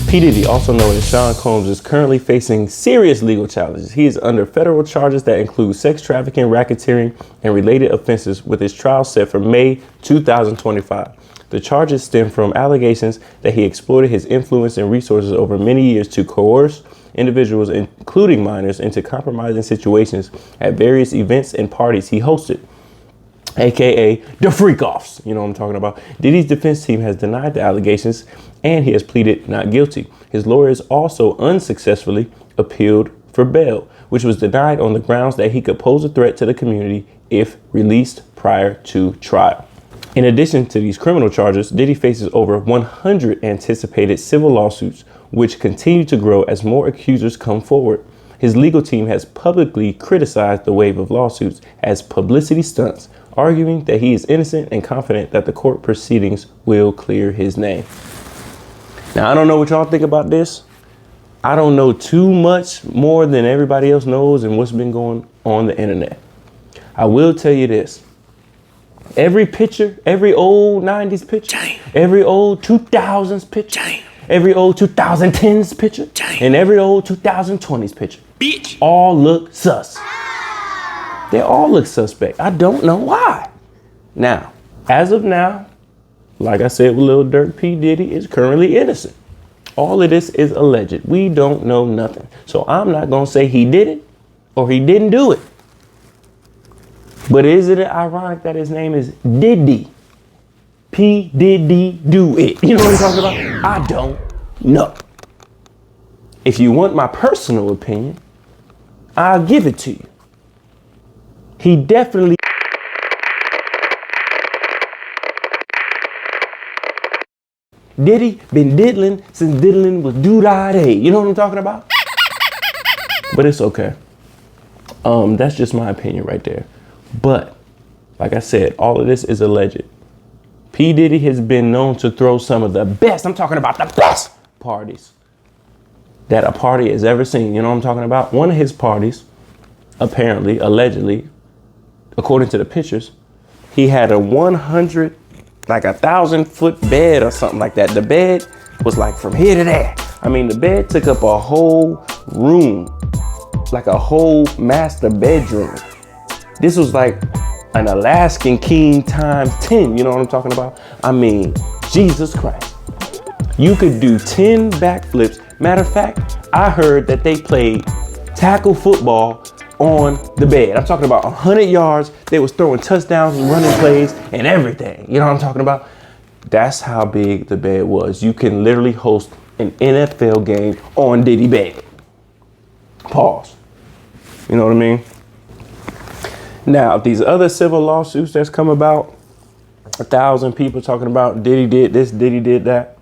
P. Diddy, also known as Sean Combs, is currently facing serious legal challenges. He is under federal charges that include sex trafficking, racketeering, and related offenses, with his trial set for May 2025. The charges stem from allegations that he exploited his influence and resources over many years to coerce individuals, including minors, into compromising situations at various events and parties he hosted, aka the freak-offs. You know what I'm talking about. Diddy's defense team has denied the allegations and he has pleaded not guilty. His lawyers also unsuccessfully appealed for bail, which was denied on the grounds that he could pose a threat to the community if released prior to trial. In addition to these criminal charges, Diddy faces over 100 anticipated civil lawsuits, which continue to grow as more accusers come forward. His legal team has publicly criticized the wave of lawsuits as publicity stunts, arguing that he is innocent and confident that the court proceedings will clear his name. Now, I don't know what y'all think about this. I don't know too much more than everybody else knows and what's been going on the internet. I will tell you this. Every picture, every old 90s picture, every old 2000s picture, every old 2010s picture, and every old 2020s picture, all look sus. They all look suspect. I don't know why. Now, as of now, like I said with Lil Durk, P. Diddy is currently innocent. All of this is alleged. We don't know nothing. So I'm not going to say he did it or he didn't do it. But isn't it ironic that his name is Diddy? P. Diddy do it. You know what I'm talking about? I don't know. If you want my personal opinion, I'll give it to you. He definitely Diddy been diddling since diddling was DIDDhe. You know what I'm talking about? But it's okay. That's just my opinion right there. But like I said, all of this is alleged. P. Diddy has been known to throw some of the best, I'm talking about the best parties that a party has ever seen. You know what I'm talking about? One of his parties, apparently, allegedly, according to the pictures, he had a 1,000-foot bed or something like that. The bed was like from here to there. I mean, the bed took up a whole room, like a whole master bedroom. This was like an Alaskan king times 10. You know what I'm talking about? I mean, Jesus Christ. You could do 10 backflips. Matter of fact, I heard that they played tackle football on the bed. I'm talking about 100 yards. They was throwing touchdowns and running plays and everything. You know what I'm talking about? That's how big the bed was. You can literally host an NFL game on Diddy bed. Pause. You know what I mean? Now, these other civil lawsuits that's come about, 1,000 people talking about Diddy did this, Diddy did that.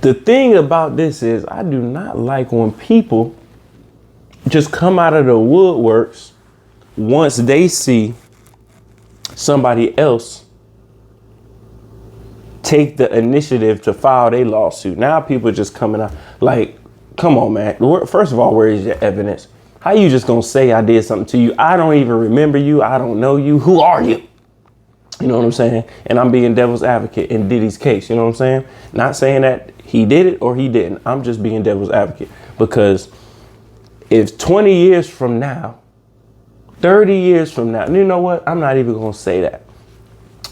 The thing about this is I do not like when people just come out of the woodworks once they see somebody else take the initiative to file their lawsuit. Now people just coming out like, come on, man. First of all, where is your evidence? How you just gonna say I did something to you? I don't even remember you. I don't know you. Who are you? You know what I'm saying? And I'm being devil's advocate in Diddy's case. You know what I'm saying? Not saying that he did it or he didn't. I'm just being devil's advocate, because if 20 years from now, 30 years from now, you know what? I'm not even gonna say that.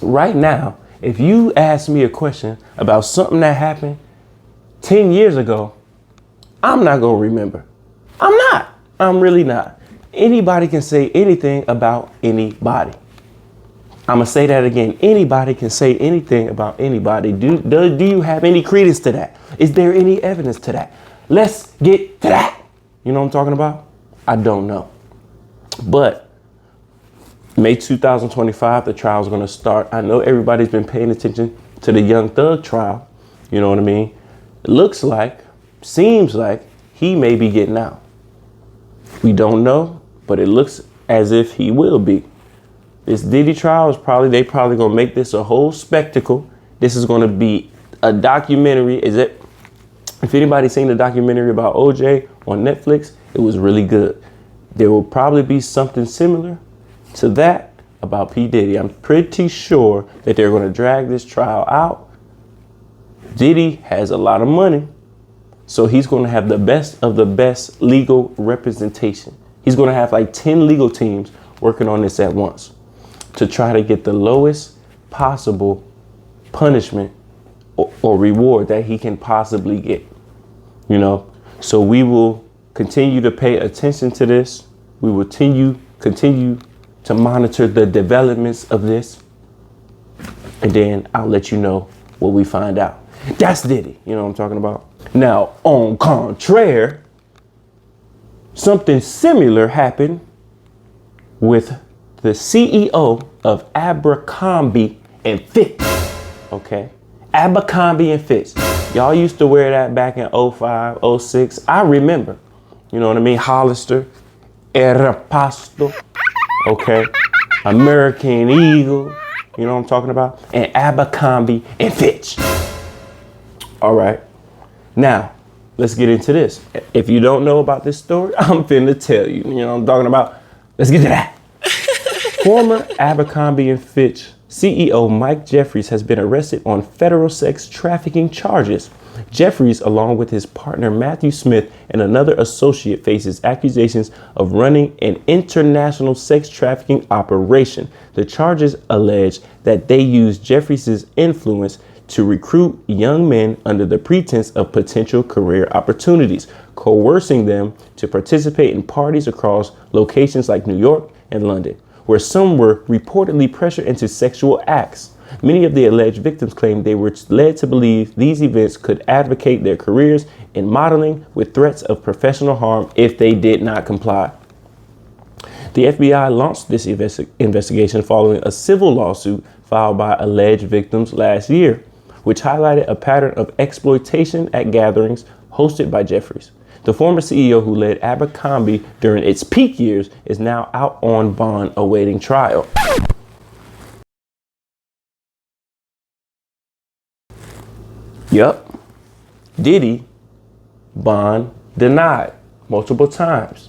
Right now, if you ask me a question about something that happened 10 years ago, I'm not gonna remember. I'm not. I'm really not. Anybody can say anything about anybody. I'm gonna say that again. Anybody can say anything about anybody. Do you have any credence to that? Is there any evidence to that? Let's get to that. You know what I'm talking about? I don't know. But May 2025, the trial's gonna start. I know everybody's been paying attention to the Young Thug trial. You know what I mean? It looks like, seems like he may be getting out. We don't know, but it looks as if he will be. This Diddy trial is they probably gonna make this a whole spectacle. This is gonna be a documentary. If anybody's seen the documentary about OJ on Netflix, it was really good. There will probably be something similar to that about P. Diddy. I'm pretty sure that they're gonna drag this trial out Diddy has a lot of money, so he's going to have the best of the best legal representation. He's going to have like 10 legal teams working on this at once to try to get the lowest possible punishment or reward that he can possibly get, you know? So we will continue to pay attention to this. We will continue to monitor the developments of this. And then I'll let you know what we find out. That's Diddy, you know what I'm talking about? Now, on contraire, something similar happened with the CEO of Abercrombie and Fitch, okay? Abercrombie and Fitch. Y'all used to wear that back in 05, 06. I remember, you know what I mean? Hollister, Aeropostale, okay? American Eagle, you know what I'm talking about? And Abercrombie and Fitch. All right. Now, let's get into this. If you don't know about this story, I'm finna tell you. You know what I'm talking about? Let's get to that. Former Abercrombie and Fitch CEO Mike Jeffries has been arrested on federal sex trafficking charges. Jeffries, along with his partner Matthew Smith and another associate, faces accusations of running an international sex trafficking operation. The charges allege that they used Jeffries' influence to recruit young men under the pretense of potential career opportunities, coercing them to participate in parties across locations like New York and London, where some were reportedly pressured into sexual acts. Many of the alleged victims claimed they were led to believe these events could advocate their careers in modeling, with threats of professional harm if they did not comply. The FBI launched this investigation following a civil lawsuit filed by alleged victims last year, which highlighted a pattern of exploitation at gatherings hosted by Jeffries. The former CEO who led Abercrombie during its peak years is now out on bond awaiting trial. Yup. Diddy, bond denied multiple times.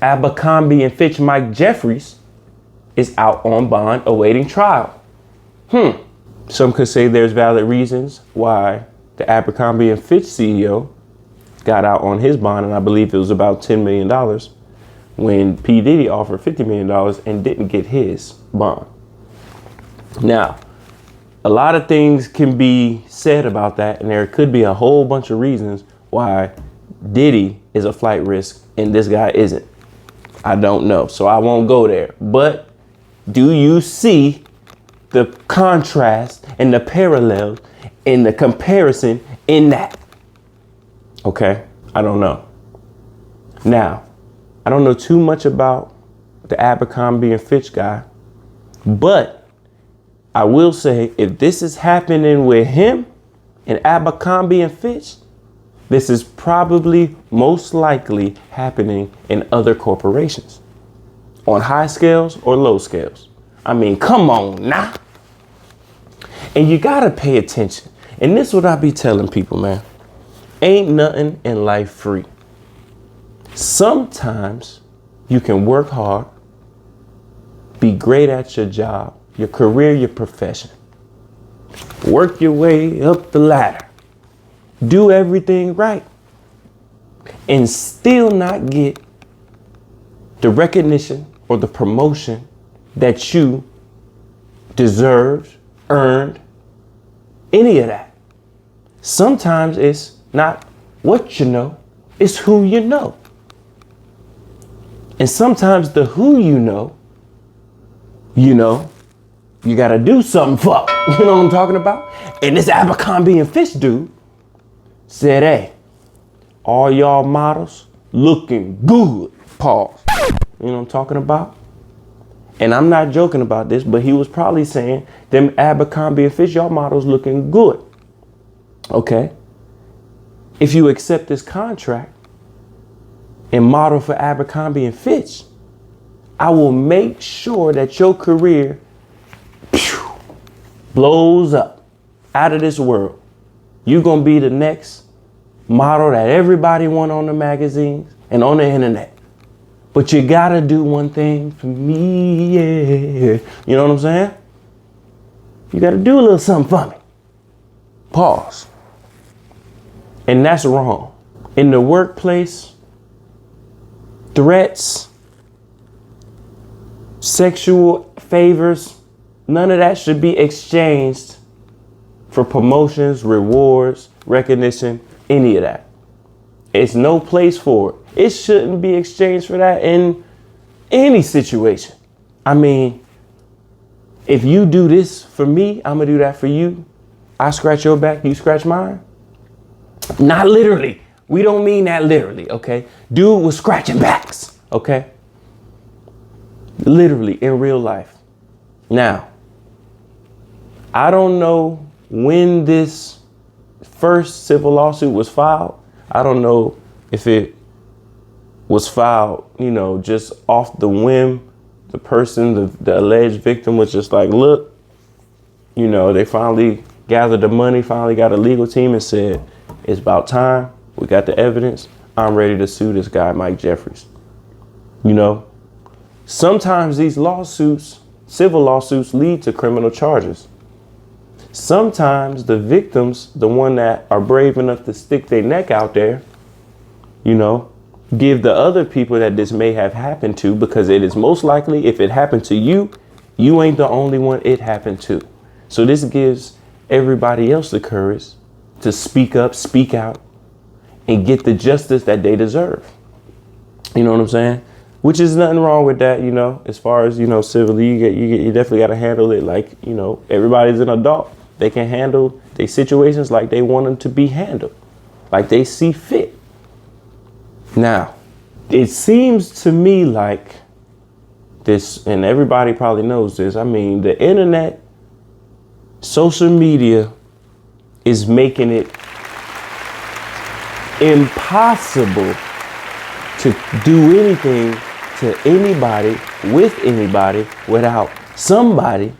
Abercrombie and Fitch Mike Jeffries is out on bond awaiting trial. Some could say there's valid reasons why the Abercrombie and Fitch CEO got out on his bond, and I believe it was about $10 million when P. Diddy offered $50 million and didn't get his bond. Now, a lot of things can be said about that, and there could be a whole bunch of reasons why Diddy is a flight risk and this guy isn't. I don't know, so I won't go there. But do you see the contrast and the parallel and the comparison in that? Okay, I don't know. Now, I don't know too much about the Abercrombie and Fitch guy, but I will say if this is happening with him and Abercrombie and Fitch, this is probably most likely happening in other corporations on high scales or low scales. I mean, come on now. And you gotta pay attention. And this is what I be telling people, man. Ain't nothing in life free. Sometimes you can work hard, be great at your job, your career, your profession. Work your way up the ladder. Do everything right. And still not get the recognition or the promotion that you deserved, earned, any of that. Sometimes it's not what you know, it's who you know. And sometimes the who you know, you gotta do something for. You know what I'm talking about? And this Abercrombie and Fitch dude said, hey, all y'all models looking good, pause. You know what I'm talking about? And I'm not joking about this, but he was probably saying, them Abercrombie and Fitch, y'all models looking good. Okay. If you accept this contract and model for Abercrombie and Fitch, I will make sure that your career blows up out of this world. You're going to be the next model that everybody want on the magazines and on the internet. But you got to do one thing for me, yeah. You know what I'm saying? You got to do a little something for me. Pause. And that's wrong. In the workplace, threats, sexual favors, none of that should be exchanged for promotions, rewards, recognition, any of that. It's no place for it. It shouldn't be exchanged for that in any situation. I mean, if you do this for me, I'm gonna do that for you. I scratch your back, you scratch mine. Not literally. We don't mean that literally, okay? Dude was scratching backs, okay? Literally in real life. Now, I don't know when this first civil lawsuit was filed. I don't know if it was filed, just off the whim. The person, the alleged victim was just like, look, they finally gathered the money, finally got a legal team and said, it's about time. We got the evidence. I'm ready to sue this guy, Mike Jeffries. Sometimes these lawsuits, civil lawsuits, lead to criminal charges. Sometimes the victims, the one that are brave enough to stick their neck out there, give the other people that this may have happened to, because it is most likely if it happened to you, you ain't the only one it happened to. So this gives everybody else the courage to speak up, speak out, and get the justice that they deserve. You know what I'm saying? Which is nothing wrong with that, as far as, civilly, you definitely got to handle it like, everybody's an adult. They can handle their situations like they want them to be handled, like they see fit. Now, it seems to me like this, and everybody probably knows this. I mean, the internet, social media is making it impossible to do anything to anybody, with anybody, without somebody